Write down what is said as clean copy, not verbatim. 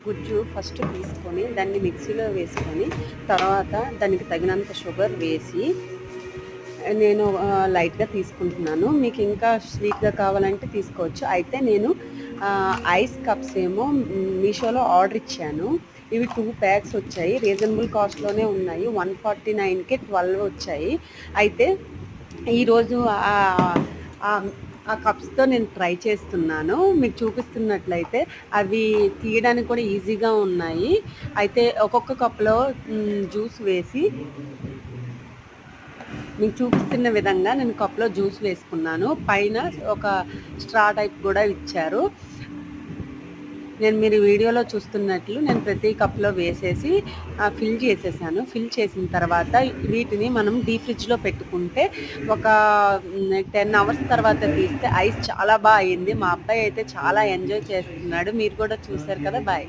గుజ్జు ఫస్ట్ తీసుకొని దాన్ని మిక్సీలో వేసుకొని తర్వాత దానికి తగినంత షుగర్ వేసి నేను లైట్గా తీసుకుంటున్నాను. మీకు ఇంకా స్వీట్గా కావాలంటే తీసుకోవచ్చు. అయితే నేను ఐస్ కప్స్ ఏమో మీషోలో ఆర్డర్ ఇచ్చాను. ఇవి 2 ప్యాక్స్ వచ్చాయి. రీజనబుల్ కాస్ట్లోనే ఉన్నాయి. 149కి 12 వచ్చాయి. అయితే ఈరోజు ఆ కప్స్తో నేను ట్రై చేస్తున్నాను. మీకు చూపిస్తున్నట్లయితే అవి తీయడానికి కూడా ఈజీగా ఉన్నాయి. అయితే ఒక్కొక్క కప్లో జ్యూస్ వేసి మీకు చూపిస్తున్న విధంగా నేను కప్లో జ్యూస్ వేసుకున్నాను. పైన ఒక స్ట్రా టైప్ కూడా ఇచ్చారు. మీరు వీడియోలో చూస్తున్నట్లు నేను ప్రతి కప్లో వేసేసి ఫిల్ చేసేసాను. ఫిల్ చేసిన తర్వాత వీటిని మనం డీప్ ఫ్రిడ్జ్లో పెట్టుకుంటే ఒక 10 అవర్స్ తర్వాత తీస్తే ఐస్ చాలా బాగా అయింది. మా అబ్బాయి అయితే చాలా ఎంజాయ్ చేస్తున్నాడు. మీరు కూడా చూశారు కదా. బాయ్.